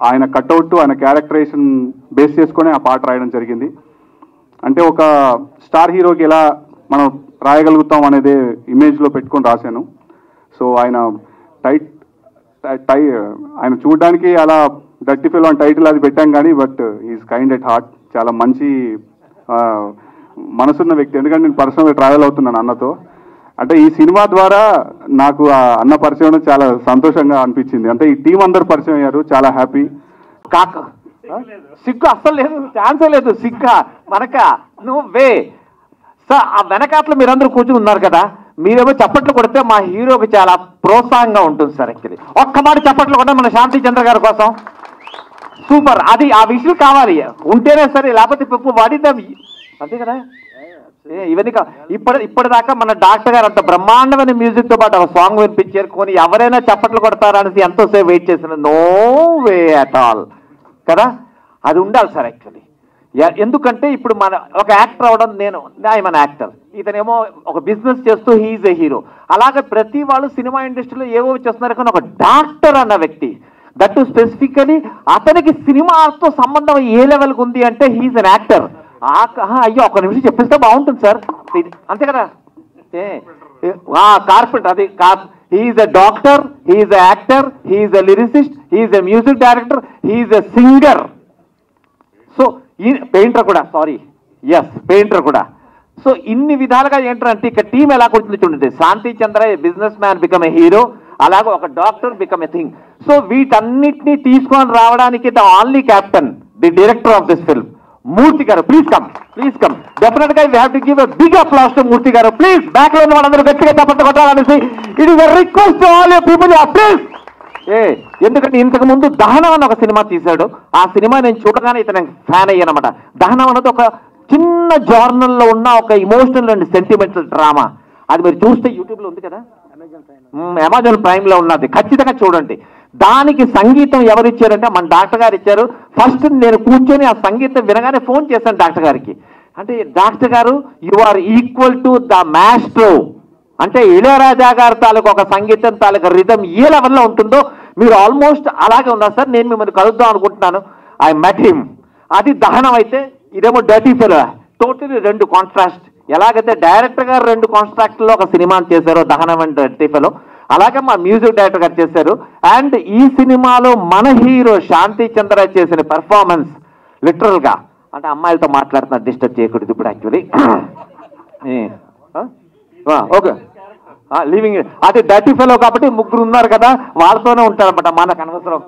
ఆయన కట్అవుట్, ఆయన characterisation base చేసుకొని ఆ పాట రాయడం జరిగింది. అంటే ఒక స్టార్ హీరోకి ఎలా మనం రాయగలుగుతాం అనేది ఇమేజ్లో పెట్టుకొని రాశాను. సో ఆయన ఆయన చూడడానికి అలా డర్టీ ఫెలో అని టైటిల్ అది పెట్టాం కానీ but is kind at heart. చాలా మంచి మనసున్న వ్యక్తి. ఎందుకంటే నేను పర్సనల్గా ట్రావెల్ అవుతున్నాను అన్నతో. అంటే ఈ సినిమా ద్వారా నాకు ఆ అన్న పరిచయం చాలా సంతోషంగా అనిపించింది. అంటే ఈ టీం అందరు పరిచయం అయ్యారు, చాలా హ్యాపీ. కాక సిగ్గు అస్సలు లేదు, ఛాన్సే లేదు. సిగ్గా మనక నువ్వే సార్. ఆ వెనకాతలు మీరందరూ కూర్చుని ఉన్నారు కదా, మీరేమో చప్పట్లు కొడితే మా హీరోకి చాలా ప్రోత్సాహంగా ఉంటుంది సార్. యాక్చువల్లీ ఒక్క మాట చప్పట్లు కొట్టే మన శాంతి చంద్ర గారి కోసం. సూపర్. అది ఆ విషయం కావాలి, ఉంటేనే సరే, లేకపోతే పప్పు వాడితే అంతే కదా. ఇవన్నీ ఇప్పటిదాకా మన డాక్టర్ గారు అంత బ్రహ్మాండమైన మ్యూజిక్తో పాటు ఒక సాంగ్ వినిపించారు. కొని ఎవరైనా చప్పట్లు కొడతారా అనేసి ఎంతోసేపు వెయిట్ చేసిన, నో వే అట్ ఆల్ కదా. అది ఉండాలి సార్ యాక్చువల్లీ. ఎందుకంటే ఇప్పుడు మన ఒక యాక్టర్ అవడం, నేను మన యాక్టర్, ఇతనేమో ఒక బిజినెస్ చేస్తూ హీఈస్ ఏ హీరో. అలాగే ప్రతి వాళ్ళు సినిమా ఇండస్ట్రీలో ఏవో చేస్తున్నారు, కానీ ఒక డాక్టర్ అన్న వ్యక్తి, దట్ స్పెసిఫికలీ అతనికి సినిమాతో సంబంధం ఏ లెవెల్కి ఉంది అంటే హీఈస్ అన్ యాక్టర్. అయ్యో ఒక నిమిషం చెప్పిస్తే బాగుంటుంది సార్, అంతే కదా. కార్పెంటర్, అది he's a doctor, he's a actor, he's a lyricist, he's a music director, he's a singer. So ఈ పెయింటర్ కూడా, సారీ ఎస్ పెయింటర్ కూడా. సో ఇన్ని విధాలుగా ఏంటంటే ఇక్కడ టీం ఎలా కూర్చుంది చూడండి. Shanti Chandra businessman become a hero, అలాగే ఒక doctor become a thing. So వీటన్నిటిని తీసుకొని రావడానికి the only captain, the director of this film, Murthy garu. Please come, please come. Definite గా we have to give a big applause to Murthy garu. Please back లో ఉన్న వాళ్ళందరూ గట్టిగా తప్పట్టు కొట్టాలనేసి it is a request to all your people, please. ఎందుకంటే ఇంతకు ముందు దహనం అని ఒక సినిమా తీశాడు. ఆ సినిమా నేను చూడగానే ఇతను ఫ్యాన్ అయ్యానమాట. దహనం అనేది ఒక చిన్న జర్నల్లో ఉన్న ఒక ఇమోషనల్ అండ్ సెంటిమెంటల్ డ్రామా. అది మీరు చూస్తే యూట్యూబ్లో ఉంది కదా, అమెజాన్ ప్రైమ్లో ఉన్నది, ఖచ్చితంగా చూడండి. దానికి సంగీతం ఎవరు ఇచ్చారంటే మన డాక్టర్ గారు ఇచ్చారు. ఫస్ట్ నేను కూర్చొని ఆ సంగీతం వినగానే ఫోన్ చేశాను డాక్టర్ గారికి. అంటే డాక్టర్ గారు, you are equal to the maestro. అంటే ఇళయరాజా గారి తాలూకు ఒక సంగీతం తాలూకు రిథం ఏ లెవెల్లో ఉంటుందో మీరు ఆల్మోస్ట్ అలాగే ఉన్నారు సార్. నేను మిమ్మల్ని కలుద్దాం అనుకుంటున్నాను. I met him. అది దహనం అయితే, ఇదేమో డర్టీ ఫెలో. టోటలీ రెండు కాంట్రాస్ట్. ఎలాగైతే డైరెక్టర్ గారు రెండు కాంట్రాక్ట్లో ఒక సినిమాని చేశారో దహనం అండ్ డర్టీ ఫెలో, అలాగే మా మ్యూజిక్ డైరెక్టర్ గారు చేశారు. అండ్ ఈ సినిమాలో మన హీరో శాంతి చంద్ర చేసిన పెర్ఫార్మెన్స్ లిటరల్గా, అంటే అమ్మాయిలతో మాట్లాడుతున్నారు, డిస్టర్బ్ చేయకూడదు ఇప్పుడు యాక్చువల్లీ. ఓకే, లివింగ్ అది డర్టీ ఫెలో కాబట్టి ముగ్గురు ఉన్నారు కదా, వాళ్ళతోనే ఉంటారన్నమాట. మనకు అనవసరం.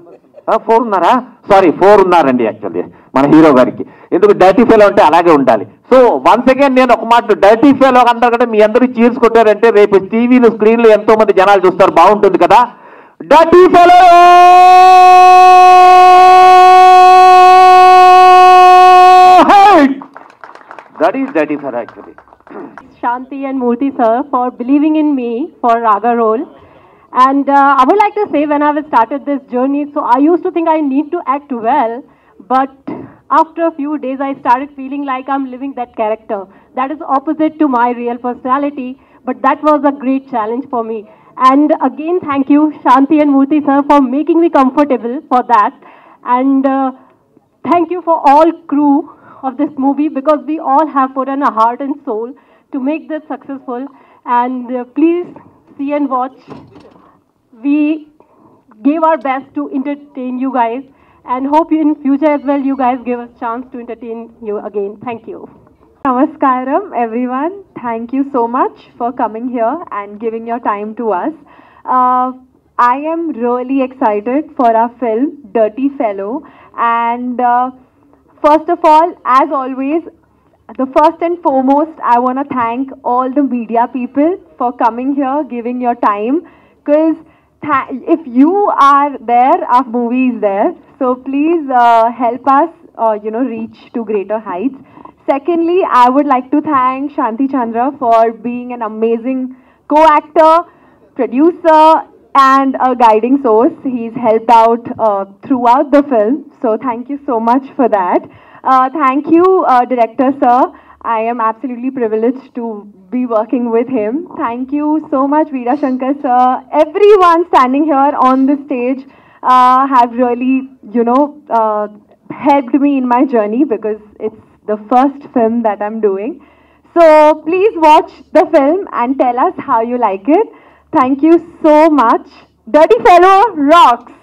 4 ఉన్నారా? సారీ 4 ఉన్నారండి యాక్చువల్లీ మన హీరో గారికి. ఎందుకు డర్టీ ఫెలో అంటే అలాగే ఉండాలి. సో వన్స్ అగైన్ నేను ఒక మాట, డర్టీ ఫెలో అందరికంటే మీ అందరూ చీర్స్ కొట్టారంటే రేపు టీవీలు స్క్రీన్లు ఎంతో మంది జనాలు చూస్తారు, బాగుంటుంది కదా. Dirty fellow. That is Dirty Fella actually. Shanti and Murthy sir for believing in me for Raga role. And I would like to say, when I started this journey, so I used to think I need to act well, but after a few days I started feeling like I'm living that character. That is opposite to my real personality, but that was a great challenge for me. And again, thank you Shanti and Murthy sir for making me comfortable for that. And thank you for all crew of this movie, because we all have put in a heart and soul to make this successful. And please see and watch. We gave our best to entertain you guys, and hope in future as well you guys give us chance to entertain you again. Thank you. Namaskaram everyone. Thank you so much for coming here and giving your time to us. I am really excited for our film Dirty Fellow, and first of all, as always, the first and foremost, I want to thank all the media people for coming here, giving your time, because if you are there, our movie is there. So please help us, reach to greater heights. Secondly, I would like to thank Shanti Chandra for being an amazing co-actor, producer, and a guiding source. He's helped out throughout the film. So thank you so much for that. Thank you, director sir. I am absolutely privileged to be working with him. Thank you so much, Veera Shankar sir. Everyone standing here on the stage, have really, helped me in my journey because it's the first film that I'm doing. So please watch the film and tell us how you like it. Thank you so much. Dirty Fellow rocks.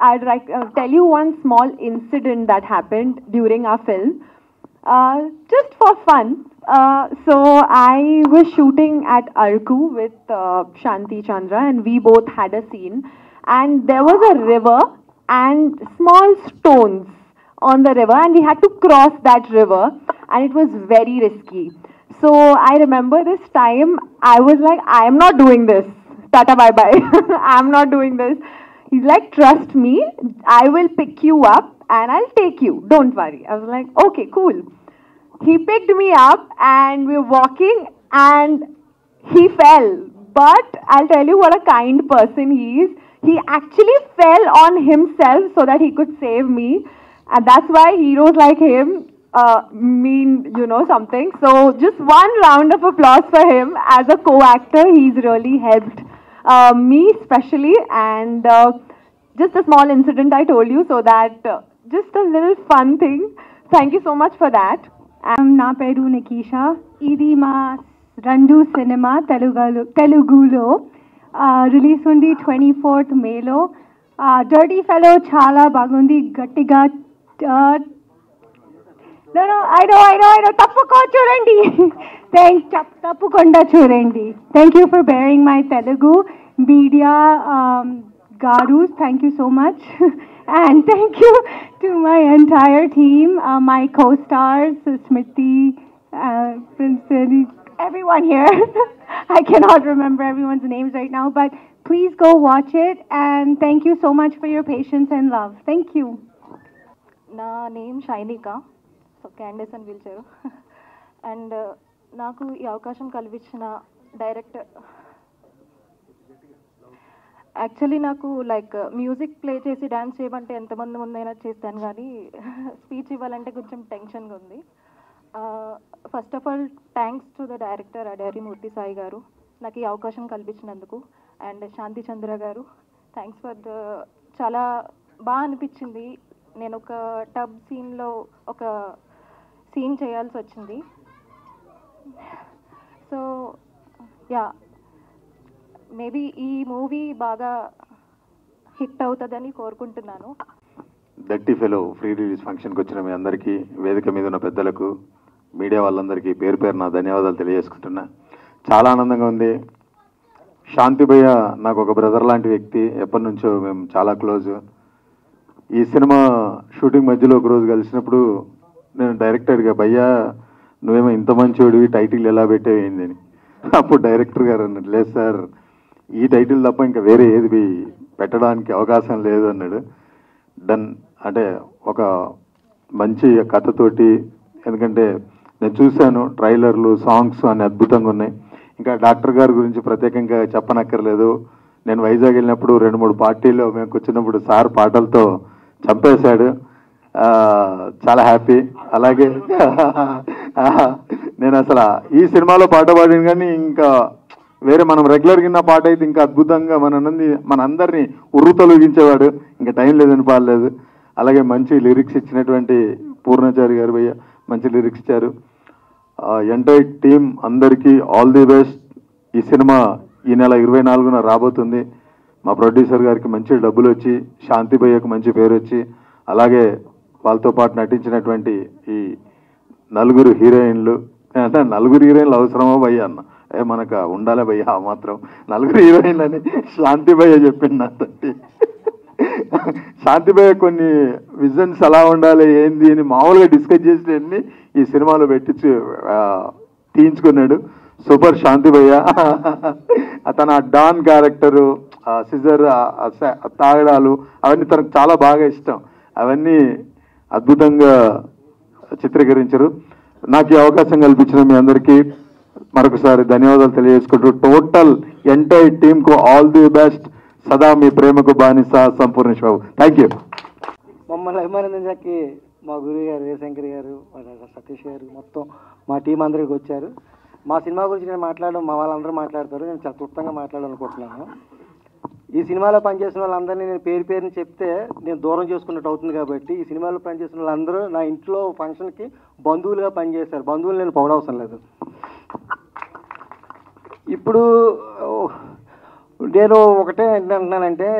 I'd like to tell you one small incident that happened during our film, just for fun. So I was shooting at Arku with Shanti Chandra, and we both had a scene. And there was a river and small stones on the river, and we had to cross that river, and it was very risky. So I remember this time I was like, I am not doing this. Tata bye bye. I'm not doing this. He's like, trust me, I will pick you up and I'll take you. Don't worry. I was like, okay, cool. He picked me up and we were walking and he fell. But I'll tell you what a kind person he is. He actually fell on himself so that he could save me. And that's why heroes like him mean, something. So just one round of applause for him as a co-actor. He's really helped me especially. And just a small incident I told you, so that just a little fun thing. Thank you so much for that. నా పేరు నికీషా. ఇది మా రెండు cinema తెలుగులో release ఉంది 24th మేలో. Dirty fellow చాలా బాగుంది, గట్టిగా చూడండి. తప్పకుండా చూడండి. Thank you for bearing my Telugu media garu. Thank you so much. And thank you to my entire team, my co-stars, Smriti, Prince, everyone here. I cannot remember everyone's names right now, but please go watch it, and thank you so much for your patience and love. Thank you. నా name షైనికా, so క్యాండిస్ అని పిలిచారు. And నాకు ఈ అవకాశం కల్పించిన director, actually నాకు like music play చేసి dance చేయమంటే ఎంతమంది ముందైనా చేస్తాను, కానీ స్పీచ్ ఇవ్వాలంటే కొంచెం టెన్షన్గా ఉంది. First of all thanks to the director Adayari Murthy Sai garu నాకు ఈ అవకాశం కల్పించినందుకు. అండ్ శాంతి చంద్ర గారు, థ్యాంక్స్ ఫర్ ద, చాలా బాగా అనిపించింది. నేను ఒక టబ్ సీన్లో ఒక సీన్ చేయాల్సి వచ్చింది. సో యా, మేబీ ఈ మూవీ బాగా హిట్ అవుతుందని కోరుకుంటున్నాను. డర్టీ ఫెలో ఫ్రీ రిలీజ్ ఫంక్షన్కి వచ్చిన మీ అందరికీ, వేదిక మీద ఉన్న పెద్దలకు, మీడియా వాళ్ళందరికీ పేరు పేరు నా ధన్యవాదాలు తెలియజేసుకుంటున్నా. చాలా ఆనందంగా ఉంది. శాంతి భయ్య నాకు ఒక బ్రదర్ లాంటి వ్యక్తి, ఎప్పటి నుంచో మేము చాలా క్లోజ్. ఈ సినిమా షూటింగ్ మధ్యలో ఒకరోజు కలిసినప్పుడు నేను డైరెక్టర్గా, భయ్యా నువ్వేమో ఇంత మంచోడివి, టైటిల్ ఎలా పెట్టేవేంది అని. అప్పుడు డైరెక్టర్ గారు అన్నాడు, లేదు సార్, ఈ టైటిల్ తప్ప ఇంకా వేరే ఏది పెట్టడానికి అవకాశం లేదు అన్నాడు. డన్ అంటే ఒక మంచి కథతోటి, ఎందుకంటే నేను చూశాను ట్రైలర్లు, సాంగ్స్ అన్ని అద్భుతంగా ఉన్నాయి. ఇంకా డాక్టర్ గారి గురించి ప్రత్యేకంగా చెప్పనక్కర్లేదు. నేను వైజాగ్ వెళ్ళినప్పుడు 2-3 పార్టీలో మేము కూర్చున్నప్పుడు సార్ పాటలతో చంపేశాడు. చాలా హ్యాపీ. అలాగే నేను అసలు ఈ సినిమాలో పాట పాడిన కానీ ఇంకా వేరే మనం రెగ్యులర్ కింద పాట అయితే ఇంకా అద్భుతంగా మనందరినీ ఉర్రుతొలగించేవాడు. ఇంకా టైం లేదని పాడలేదు. అలాగే మంచి లిరిక్స్ ఇచ్చినటువంటి పూర్ణాచారి గారు భయ్య మంచి లిరిక్స్ ఇచ్చారు. ఎంటైర్ టీమ్ అందరికీ ఆల్ ది బెస్ట్. ఈ సినిమా ఈ నెల 24న రాబోతుంది. మా ప్రొడ్యూసర్ గారికి మంచి డబ్బులు వచ్చి, శాంతి భయ్యకు మంచి పేరు వచ్చి, అలాగే వాళ్ళతో పాటు నటించినటువంటి ఈ 4 హీరోయిన్లు, అంటే 4 హీరోయిన్లు అవసరమో భయ్య అన్న, మనకు ఉండాలి భయ్య ఆ మాత్రం 4 హీరోయిన్లు అని శాంతి భయ్య చెప్పింది నాతో. శాంతి భయ్య కొన్ని విజన్స్ ఎలా ఉండాలి ఏంది అని మామూలుగా డిస్కస్ చేసినవన్నీ ఈ సినిమాలో పెట్టించి తీయించుకున్నాడు. సూపర్ శాంతి భయ్య. తన డాన్ క్యారెక్టరు, సిజర్, తాగడాలు అవన్నీ తనకు చాలా బాగా ఇష్టం. అవన్నీ అద్భుతంగా చిత్రీకరించారు. నాకు ఈ అవకాశం కల్పించిన మీ అందరికీ మరొకసారి ధన్యవాదాలు తెలియజేసుకుంటూ, టోటల్ ఎంటైర్ టీమ్కు ఆల్ ది బెస్ట్. సదా మీ ప్రేమకు బానిస సంపూర్ణేష్ బాబు. Thank you. మమ్మల్ని అభిమానించడానికి మా గురువు గారు జయశంకర్ గారు, సతీష్ గారు, మొత్తం మా టీం అందరికి వచ్చారు. మా సినిమా గురించి నేను మాట్లాడడం మా వాళ్ళందరూ మాట్లాడతారు, నేను చాలా క్లుప్తంగా మాట్లాడాలనుకుంటున్నాను. ఈ సినిమాలో పనిచేసిన వాళ్ళందరినీ నేను పేరు పేరుని చెప్తే నేను దూరం చేసుకున్నట్టు అవుతుంది కాబట్టి ఈ సినిమాలో పనిచేసిన వాళ్ళందరూ నా ఇంట్లో ఫంక్షన్కి బంధువులుగా పనిచేశారు. బంధువులు నేను పొగడవసరం లేదు. ఇప్పుడు నేను ఒకటే ఏంటంటున్నానంటే,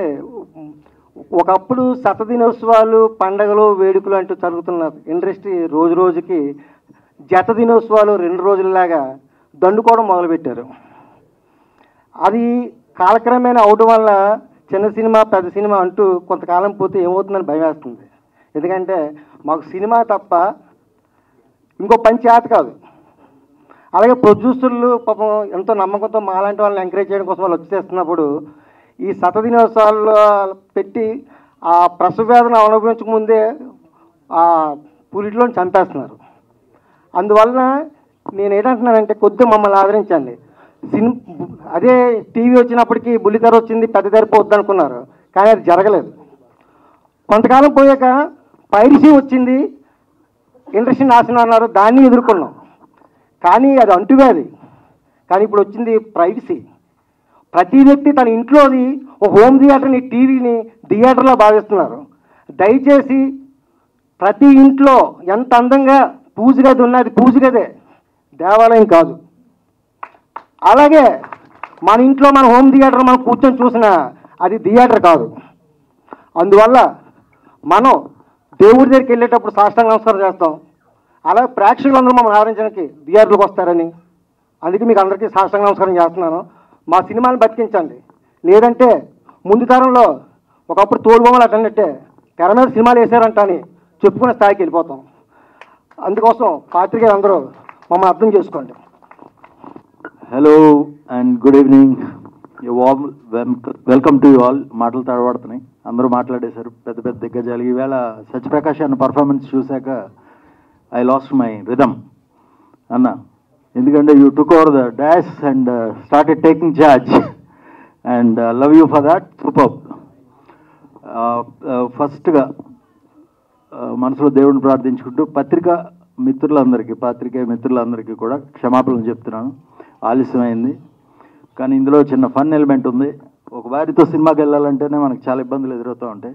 ఒకప్పుడు శతదినోత్సవాలు, పండగలు, వేడుకలు అంటూ జరుగుతున్న ఇండస్ట్రీ రోజు రోజుకి జత దినోత్సవాలు 2 రోజుల్లాగా దండుకోవడం మొదలుపెట్టారు. అది కాలక్రమేణా అవడం వల్ల చిన్న సినిమా పెద్ద సినిమా అంటూ కొంతకాలం పోతే ఏమవుతుందని భయం వేస్తుంది. ఎందుకంటే మాకు సినిమా తప్ప ఇంకో పని చేత కాదు. అలాగే ప్రొడ్యూసర్లు పాపం ఎంతో నమ్మకంతో మాలాంటి వాళ్ళని ఎంకరేజ్ చేయడం కోసం వాళ్ళు వచ్చి చేస్తున్నప్పుడు ఈ శతదినోత్సవాల్లో పెట్టి ఆ ప్రసవ వేదన అనుభవించక ముందే ఆ పులిట్లో చంపేస్తున్నారు. అందువలన నేను ఏంటంటున్నానంటే కొద్దిగా మమ్మల్ని ఆదరించండి. అదే టీవీ వచ్చినప్పటికీ బుల్లితెర వచ్చింది, పెద్ద తెర పోద్ది అనుకున్నారు, కానీ అది జరగలేదు. కొంతకాలం పోయాక పైరసీ వచ్చింది, ఇండస్ట్రీ నాశనం అన్నారు, దాన్ని ఎదుర్కొన్నాం. కానీ అది అంటువ్యాధి. కానీ ఇప్పుడు వచ్చింది ప్రైవసీ. ప్రతి వ్యక్తి తన ఇంట్లోది ఒక హోమ్ థియేటర్ని, టీవీని థియేటర్లో భావిస్తున్నారు. దయచేసి ప్రతి ఇంట్లో ఎంత అందంగా పూజ గది ఉన్నది పూజ గదే, దేవాలయం కాదు. అలాగే మన ఇంట్లో మన హోమ్ థియేటర్ మనం కూర్చొని చూసినా అది థియేటర్ కాదు. అందువల్ల మనం దేవుడి దగ్గరికి వెళ్ళేటప్పుడు సాష్టాంగ నమస్కారం చేస్తాం. అలాగే ప్రేక్షకులందరూ మమ్మల్ని ఆదరించడానికి థియేటర్లకు వస్తారని, అందుకే మీకు అందరికీ సాష్టాంగ నమస్కారం చేస్తున్నాను. మా సినిమాని బతికించండి. లేదంటే ముందు తరంలో ఒకప్పుడు తోలుబొమ్మలు అటన్నట్టే తెర మీద సినిమాలు వేసారంట అని చెప్పుకునే స్థాయికి వెళ్ళిపోతాం. అందుకోసం పాత్రికేయులు అందరూ మమ్మల్ని అర్థం చేసుకోండి. Hello and good evening. Warm welcome to you all. మాటలు తడబడుతున్నాయి, అందరూ మాట్లాడేశారు, పెద్ద పెద్ద దిగ్గజాలు. ఈవేళ సత్యప్రకాష్ అన్న పర్ఫార్మెన్స్ చూశాక ఐ లాస్ట్ మై రిథమ్ అన్న. ఎందుకంటే you took over the dash and started taking charge and love you for that. Super. ఫస్ట్గా మనసులో దేవుడిని ప్రార్థించుకుంటూ పాత్రికేయ మిత్రులందరికీ కూడా క్షమాపణలు చెప్తున్నాను. ఆలస్యమైంది, కానీ ఇందులో చిన్న ఫన్ ఎలిమెంట్ ఉంది. ఒక భార్యతో సినిమాకి వెళ్ళాలంటేనే మనకు చాలా ఇబ్బందులు ఎదురవుతూ ఉంటాయి.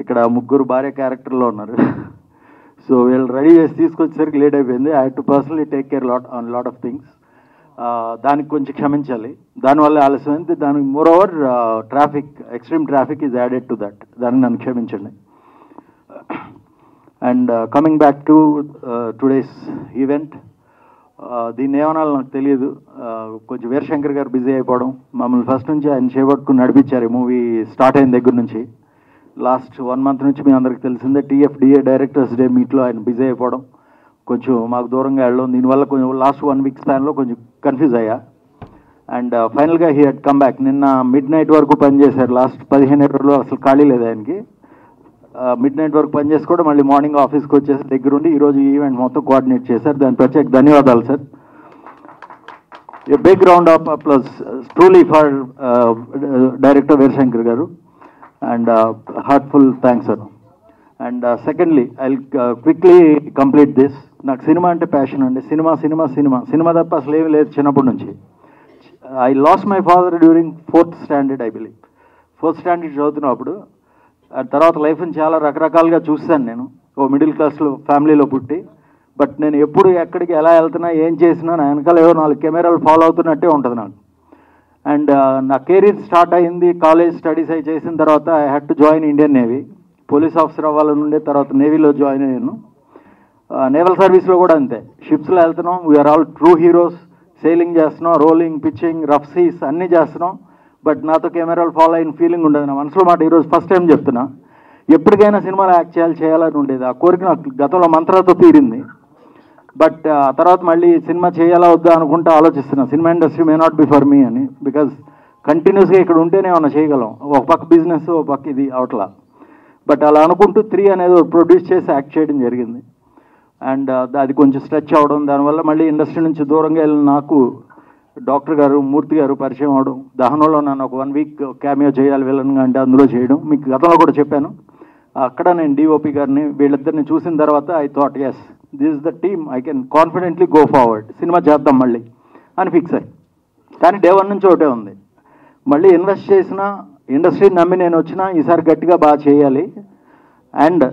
ఇక్కడ 3 భార్య క్యారెక్టర్లో ఉన్నారు. సో వీళ్ళు రెడీ చేసి తీసుకొచ్చేసరికి లేట్ అయిపోయింది. I had to personally take care lot of things. దానికి కొంచెం క్షమించాలి, దానివల్ల ఆలస్యమైంది. దానికి moreover extreme traffic is added to that. దానికి నన్ను క్షమించండి. And coming back to today's event, దీన్ని ఏమనాలో నాకు తెలియదు. కొంచెం వీరశంకర్ గారు బిజీ అయిపోవడం, మమ్మల్ని ఫస్ట్ నుంచి ఆయన చేపట్టుకుని నడిపించారు. ఈ మూవీ స్టార్ట్ అయిన దగ్గర నుంచి లాస్ట్ 1 month నుంచి మీ అందరికి తెలిసిందే. TFDA డైరెక్టర్స్ డే మీట్లో ఆయన బిజీ అయిపోవడం, కొంచెం మాకు దూరంగా వెళ్ళడం, దీనివల్ల కొంచెం లాస్ట్ 1 week స్పాన్లో కొంచెం కన్ఫ్యూజ్ అయ్యా. అండ్ ఫైనల్గా హీ హెడ్ కమ్ బ్యాక్. నిన్న midnight వరకు పనిచేశారు. లాస్ట్ 15 రోజులు అసలు ఖాళీ లేదు ఆయనకి. midnight వరకు పనిచేసుకోవడం, మళ్ళీ మార్నింగ్ ఆఫీస్కి వచ్చేసి దగ్గరుండి ఈరోజు ఈవెంట్ మొత్తం కోఆర్డినేట్ చేశారు. దాని ప్రత్యేక ధన్యవాదాలు sir. A big round of applause truly for director Veerashankar garu and heartful thanks sir. And secondly I quickly complete this. నాకు సినిమా అంటే ప్యాషన్ అండి. సినిమా తప్ప అసలు ఏమీ లేదు చిన్నప్పటి నుంచి. I lost my father during 4th standard I believe. 4th standard చదువుతున్నప్పుడు. తర్వాత లైఫ్ని చాలా రకరకాలుగా చూశాను నేను. ఓ మిడిల్ క్లాస్లో ఫ్యామిలీలో పుట్టి, బట్ నేను ఎప్పుడు ఎక్కడికి ఎలా వెళ్తున్నా ఏం చేసినా నా వెనకాల ఏవో 4 కెమెరాలు ఫాలో అవుతున్నట్టే ఉంటుంది నాకు. అండ్ నా కెరీర్ స్టార్ట్ అయింది కాలేజ్ స్టడీస్ అయి చేసిన తర్వాత I had to join Indian navy. Police officer అవ్వాలని ఉండే, తర్వాత నేవీలో జాయిన్ అయ్యాను. నేవల్ సర్వీస్లో కూడా అంతే. షిప్స్లో వెళ్తున్నాం, we are all true heroes. Sailing చేస్తున్నాం, రోలింగ్, పిచ్చింగ్, రఫ్ సీస్ అన్నీ చేస్తున్నాం. బట్ నాతో కెమెరాలు ఫాలో అయిన ఫీలింగ్ ఉండదు. నా మనసులో మాట ఈరోజు ఫస్ట్ టైం చెప్తున్నా. ఎప్పటికైనా సినిమాలో యాక్ట్ చేయాలని ఉండేది. ఆ కోరిక నాకు గతంలో మంత్రాలతో తీరింది. బట్ ఆ తర్వాత మళ్ళీ సినిమా చేయాలా వద్దా అనుకుంటా ఆలోచిస్తున్నా. Cinema industry may not be for me అని. బికాజ్ కంటిన్యూస్గా ఇక్కడ ఉంటేనే ఏమన్నా చేయగలం. ఒక పక్క బిజినెస్, ఒక పక్క ఇది అవట్లా. బట్ అలా అనుకుంటూ 3 అనేది ప్రొడ్యూస్ చేసి యాక్ట్ చేయడం జరిగింది. అండ్ అది కొంచెం స్ట్రెచ్ అవడం, దానివల్ల మళ్ళీ ఇండస్ట్రీ నుంచి దూరంగా వెళ్ళిన నాకు డాక్టర్ గారు, మూర్తి గారు పరిచయం అవడం. దహనంలో నన్ను ఒక 1 week క్యామియో చేయాలి విలన్గా అంటే అందులో చేయడం. మీకు గతంలో కూడా చెప్పాను. అక్కడ నేను DOP గారిని వీళ్ళిద్దరిని చూసిన తర్వాత I thought yes this is the team, I can confidently go forward, cinema చేద్దాం మళ్ళీ అని ఫిక్స్ అయ్యి. కానీ డే 1 నుంచి ఒకటే ఉంది, మళ్ళీ ఇన్వెస్ట్ చేసినా ఇండస్ట్రీని నమ్మి నేను వచ్చినా ఈసారి గట్టిగా బాగా చేయాలి, అండ్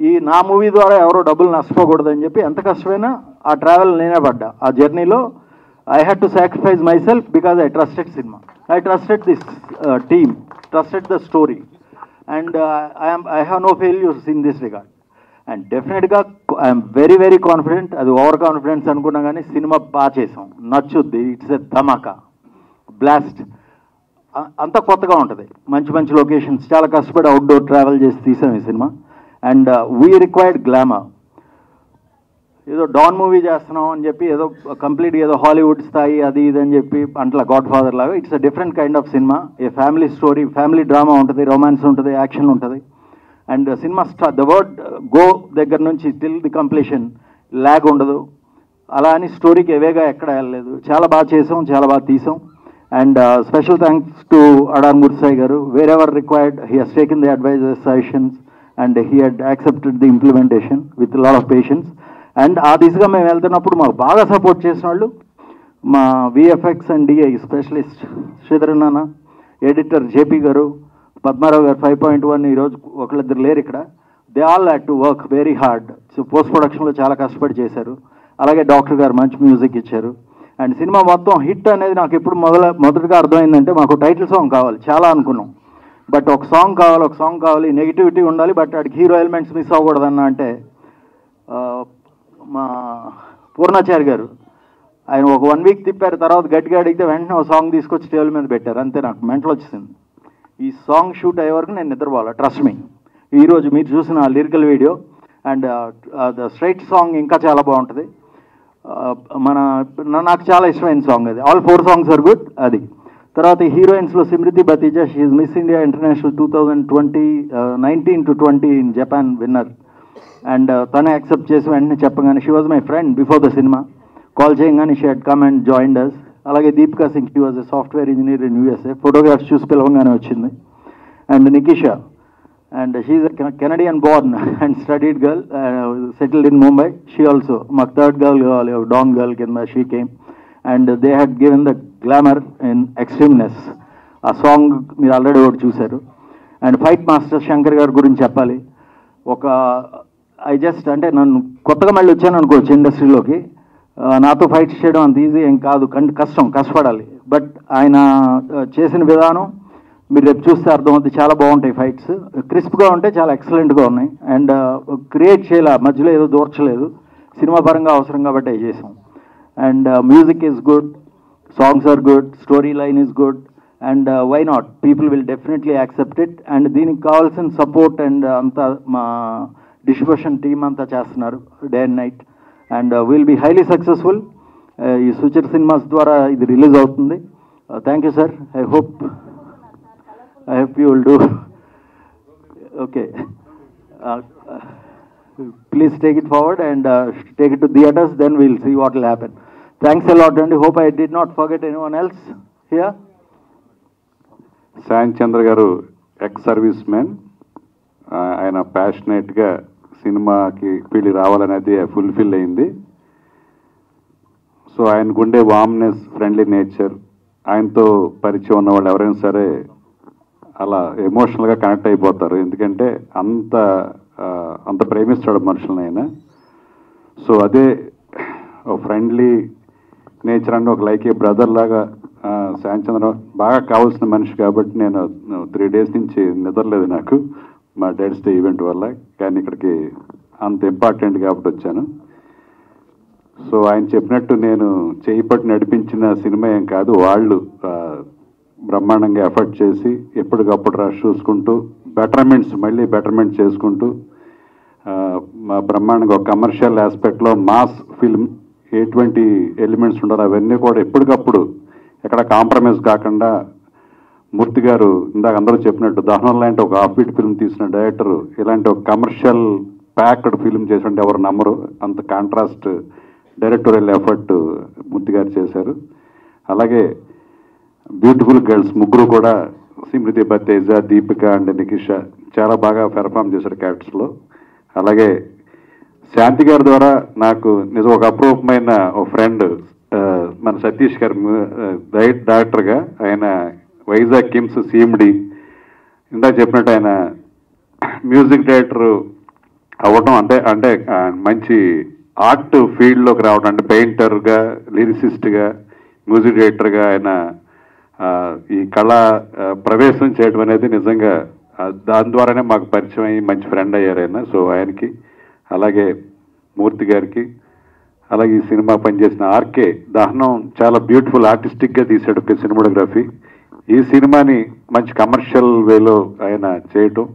ఈ నా మూవీ ద్వారా ఎవరో డబ్బులు నష్టపోకూడదని చెప్పి ఎంత కష్టమైనా ఆ ట్రావెల్ నేనే పడ్డా. ఆ జర్నీలో I had to sacrifice myself because I trusted cinema, I trusted this team, trusted the story, and I have no failures in this regard. And డెఫినెట్గా ఐఎమ్ వెరీ వెరీ కాన్ఫిడెంట్. అది overconfidence అనుకున్నా కానీ cinema బాగా చేసాం, నచ్చుద్ది, it's a Dhamaka, blast, అంత కొత్తగా ఉంటుంది, మంచి మంచి లొకేషన్స్, చాలా కష్టపడి అవుట్డోర్ ట్రావెల్ చేసి తీసాం ఈ cinema. And we required glamour. ఏదో డాన్ మూవీ చేస్తున్నాం అని చెప్పి ఏదో కంప్లీట్గా ఏదో హాలీవుడ్ స్థాయి అది ఇది అని చెప్పి అంట్లా గాడ్ ఫాదర్ లాగా, it's a different kind of cinema. A family story, family drama ఉంటుంది, రొమాన్స్ ఉంటుంది, యాక్షన్ ఉంటుంది. And cinema the word go దగ్గర నుంచి టిల్ ది కంప్లీషన్ ల్యాగ్ ఉండదు. అలా అని స్టోరీకి ఎవేగా ఎక్కడ వెళ్ళలేదు. చాలా బాగా చేసాం, చాలా బాగా తీసాం. And special thanks to Adar Mursai garu. Wherever required he has taken the advisers, suggestions, and he had accepted the implementation with lot of patience. And ఆ దిశగా మేము వెళ్తున్నప్పుడు మాకు బాగా సపోర్ట్ చేసిన వాళ్ళు మా VFX and DI specialist Sridharan అన్న, ఎడిటర్ జేపీ గారు, పద్మారావు గారు 5.1, ఈరోజు ఒకళ్ళిద్దరు లేరు ఇక్కడ. They all had to work very hard. So post ప్రొడక్షన్లో చాలా కష్టపడి చేశారు. అలాగే డాక్టర్ గారు మంచి మ్యూజిక్ ఇచ్చారు. అండ్ సినిమా మొత్తం హిట్ అనేది నాకు ఎప్పుడు మొదటగా అర్థమైందంటే, మాకు టైటిల్ సాంగ్ కావాలి, చాలా అనుకున్నాం, బట్ ఒక సాంగ్ కావాలి, నెగిటివిటీ ఉండాలి, బట్ వాడికి హీరో ఎలిమెంట్స్ మిస్ అవ్వకూడదన్న అంటే మా పూర్ణాచారి గారు ఆయన ఒక 1 వీక్ తిప్పారు. తర్వాత గట్టిగా అడిగితే వెంటనే ఒక సాంగ్ తీసుకొచ్చి టేబుల్ మీద పెట్టారు. అంతే, నాకు మెంటల్ వచ్చేసింది. ఈ సాంగ్ షూట్ అయ్యే వరకు నేను నిద్రపోవాలి, ట్రస్ట్ మీ. ఈరోజు మీరు చూసిన lyrical video and the straight song ఇంకా చాలా బాగుంటుంది. నాకు చాలా ఇష్టమైన సాంగ్ అది. All 4 songs are good. అది తర్వాత హీరోయిన్స్లో Simrithi Bathija, she is Miss India International 2019-20 in Japan winner. And తనే యాక్సెప్ట్ చేసి వెంటనే చెప్పగానే, she was my friend before the cinema, call చేయగానే she had come and joined us. అలాగే Deepika Singh, she was a software engineer in USA, photographs చూసి పిలవంగానే వచ్చింది. And Nikisha, and she is a Canadian born and studied girl, settled in Mumbai. She also మాకు third girl కావాలి, don girl కింద she came. And they had given the glamour in extremeness. ఆ song మీరు already ఒకటి చూశారు. And fight master Shankar గారి గురించి చెప్పాలి. ఒక అంటే నన్ను కొత్తగా మళ్ళీ వచ్చాను అనుకోవచ్చు ఇండస్ట్రీలోకి, నాతో ఫైట్స్ చేయడం అంత ఈజీ ఏం కాదు, కష్టపడాలి. బట్ ఆయన చేసిన విధానం మీరు రేపు చూస్తే అర్థమవుతుంది, చాలా బాగుంటాయి ఫైట్స్, క్రిస్ప్గా ఉంటాయి, చాలా ఎక్సలెంట్గా ఉన్నాయి. అండ్ క్రియేట్ చేయాల, మధ్యలో ఏదో దూర్చలేదు, సినిమా పరంగా అవసరం కాబట్టి అవి చేసాం. And music is good, songs are good, story line is good, and why not, people will definitely accept it. And దీనికి కావాల్సిన సపోర్ట్ అండ్ అంతా మా డిస్ట్రిబ్యూషన్ టీమ్ అంతా చేస్తున్నారు day and night. And will be highly successful. ఈ సుచిర్ సినిమాస్ ద్వారా ఇది release అవుతుంది. Thank you sir. I hope you will do okay. Please take it forward and take it to theaters, then we'll see what will happen. Thanks a lot, and I hope I did not forget anyone else here. సాయం చంద్ర గారు ex service man. ఆయన ప్యాషనేట్గా సినిమాకి పెళ్ళి రావాలనేది fulfil అయింది. So ఆయనకు ఉండే warmness, friendly nature, ఆయనతో పరిచయం ఉన్న వాళ్ళు ఎవరైనా సరే అలా ఎమోషనల్గా కనెక్ట్ అయిపోతారు. ఎందుకంటే అంత ప్రేమిస్తాడు మనుషులను ఆయన. సో అదే ఫ్రెండ్లీ నేచర్ అంటే ఒక లైక్ ఏ బ్రదర్ లాగా శాంచంద్ర బాగా కావాల్సిన మనిషి. కాబట్టి నేను 3 days నుంచి నిద్రలేదు నాకు, మా డాడ్స్ డే ఈవెంట్ వల్ల. కానీ ఇక్కడికి అంత ఇంపార్టెంట్ కాబట్టి వచ్చాను. సో ఆయన చెప్పినట్టు నేను చేయిపట్టి నడిపించిన సినిమా ఏం కాదు, వాళ్ళు బ్రహ్మాండంగా ఎఫర్ట్ చేసి ఎప్పటికప్పుడు రష్ చూసుకుంటూ మళ్ళీ బెటర్మెంట్ చేసుకుంటూ మా బ్రహ్మాండంగా ఒక కమర్షియల్ ఆస్పెక్ట్లో మాస్ ఫిల్మ్ ఎటువంటి ఎలిమెంట్స్ ఉండాలి అవన్నీ కూడా ఎప్పటికప్పుడు ఎక్కడ కాంప్రమైజ్ కాకుండా మూర్తి గారు ఇందాక అందరూ చెప్పినట్టు దహనం లాంటి ఒక హాఫ్-బీట్ ఫిల్మ్ తీసిన డైరెక్టర్ ఇలాంటి ఒక కమర్షియల్ ప్యాక్డ్ ఫిల్మ్ చేసినట్టు ఎవరు నమ్మరు. అంత కాంట్రాస్ట్ డైరెక్టోరియల్ ఎఫర్ట్ మూర్తి గారు చేశారు. అలాగే బ్యూటిఫుల్ గర్ల్స్ ముగ్గురు కూడా, సిమ్రితి బతేజా, దీపిక అండ్ నికిషా చాలా బాగా పెర్ఫామ్ చేశారు క్యారెక్టర్స్లో. అలాగే శాంతి గారి ద్వారా నాకు నిజం ఒక అప్రూపమైన ఒక ఫ్రెండ్ మన సతీష్ గారు డైరెక్టర్గా, ఆయన వైజాగ్ కిమ్స్ CMD ఇందాక చెప్పినట్టు ఆయన మ్యూజిక్ డైరెక్టర్ అవ్వటం అంటే మంచి ఆర్ట్ ఫీల్డ్లోకి రావడం, అంటే పెయింటర్గా, లిరిసిస్ట్గా, మ్యూజిక్ డైరెక్టర్గా ఆయన ఈ కళా ప్రవేశం చేయడం అనేది నిజంగా దాని ద్వారానే మాకు పరిచయం అయ్యి మంచి ఫ్రెండ్ అయ్యారు ఆయన. సో ఆయనకి, అలాగే మూర్తి గారికి, అలాగే ఈ సినిమా పనిచేసిన ఆర్కే దహనం చాలా బ్యూటిఫుల్ ఆర్టిస్టిక్గా తీశాడు సినిమాటోగ్రఫీ. ఈ సినిమాని మంచి కమర్షియల్ వేలో ఆయన చేయటం,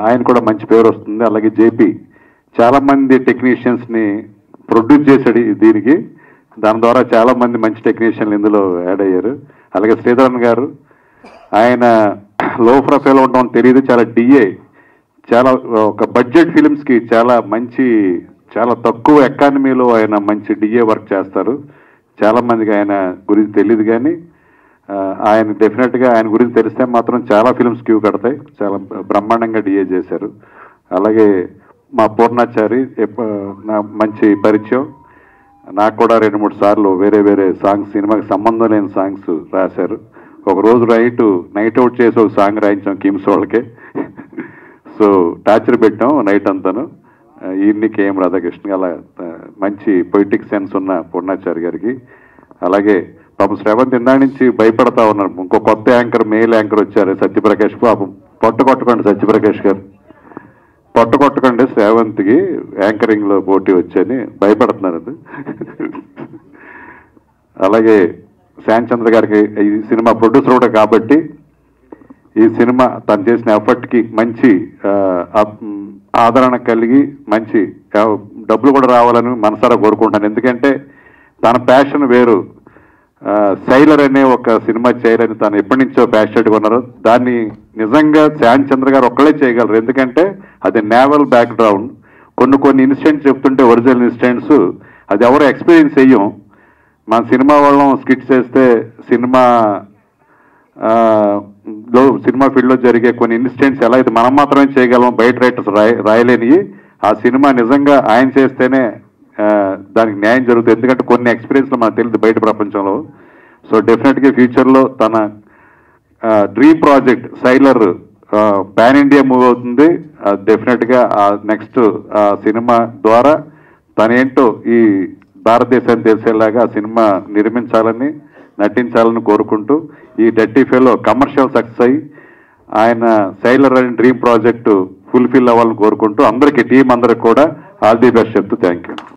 ఆయన కూడా మంచి పేరు వస్తుంది. అలాగే జేపీ చాలామంది టెక్నీషియన్స్ని ప్రొడ్యూస్ చేశాడు దీనికి, దాని ద్వారా చాలామంది మంచి టెక్నీషియన్లు ఇందులో యాడ్ అయ్యారు. అలాగే శ్రీధరన్ గారు, ఆయన లో ప్రొఫైల్ ఉండడం తెలియదు, చాలా డిఏ, చాలా ఒక బడ్జెట్ ఫిలిమ్స్కి చాలా తక్కువ ఎకానమీలో ఆయన మంచి డిఏ వర్క్ చేస్తారు. చాలామందికి ఆయన గురించి తెలియదు, కానీ ఆయన డెఫినెట్గా ఆయన గురించి తెలిస్తే మాత్రం చాలా ఫిల్మ్స్ క్యూ కడతాయి. చాలా బ్రహ్మాండంగా డిఏ చేశారు. అలాగే మా పూర్ణాచారి మంచి పరిచయం, నాకు కూడా 2-3 సార్లు వేరే సాంగ్స్, సినిమాకి సంబంధం లేని సాంగ్స్ రాశారు. ఒకరోజు నైట్ అవుట్ చేసి ఒక సాంగ్ రాయించాం కిమ్స్ వాళ్ళకే. సో టార్చర్ పెట్టాం నైట్ అంతాను. ఈయన్ని కేఎం రాధాకృష్ణ, అలా మంచి పొయిటిక్ సెన్స్ ఉన్న పూర్ణాచారి గారికి. అలాగే పాపం శ్రవంత్ ఇందా నుంచి భయపడతా ఉన్నారు, ఇంకో కొత్త యాంకర్, మెయిల్ యాంకర్ వచ్చారు సత్యప్రకాష్. పాపం కొట్టకండి సత్యప్రకాష్ గారు, కొట్టకండి శ్రావంత్కి యాంకరింగ్లో పోటీ వచ్చని భయపడుతున్నారు. అలాగే శ్యామ్ చంద్ర గారికి, ఈ సినిమా ప్రొడ్యూసర్ కూడా కాబట్టి ఈ సినిమా తను చేసిన ఎఫర్ట్కి మంచి ఆదరణ కలిగి మంచి డబ్బులు కూడా రావాలని మనసారా కోరుకుంటాను. ఎందుకంటే తన ప్యాషన్ వేరు. సైలర్ అనే ఒక సినిమా చేయాలని తను ఎప్పటి నుంచో ప్యాషనెట్గా ఉన్నారు. దాన్ని నిజంగా శ్యామ్ చంద్ర గారు ఒక్కళ్ళే చేయగలరు, ఎందుకంటే అది నేవల్ బ్యాక్గ్రౌండ్. కొన్ని ఇన్సిడెంట్స్ చెప్తుంటే ఒరిజినల్ ఇన్సిడెంట్స్ అది ఎవరు ఎక్స్పీరియన్స్ చెయ్యం. మన సినిమా వాళ్ళం స్కిట్ చేస్తే సినిమా ఫీల్డ్లో జరిగే కొన్ని ఇన్సిడెంట్స్ ఎలా అయితే మనం మాత్రమే చేయగలం, బయట రైటర్స్ రాయలేనివి. ఆ సినిమా నిజంగా ఆయన చేస్తేనే దానికి న్యాయం జరుగుతుంది, ఎందుకంటే కొన్ని ఎక్స్పీరియన్స్లో మనకు తెలియదు బయట ప్రపంచంలో. సో డెఫినెట్గా ఫ్యూచర్లో తన dream project sailor pan India move అవుతుంది. డెఫినెట్గా నెక్స్ట్ సినిమా ద్వారా తనేంటో ఈ భారతదేశాన్ని తెలిసేలాగా ఆ సినిమా నిర్మించాలని, నటించాలని కోరుకుంటూ, ఈ డర్టీ ఫెలో కమర్షియల్ సక్సెస్ అయ్యి ఆయన సైలర్ అనే డ్రీమ్ ప్రాజెక్టు ఫుల్ఫిల్ అవ్వాలని కోరుకుంటూ అందరికీ, టీం అందరికి కూడా ఆల్ ది బెస్ట్ చెప్తూ థ్యాంక్ యూ.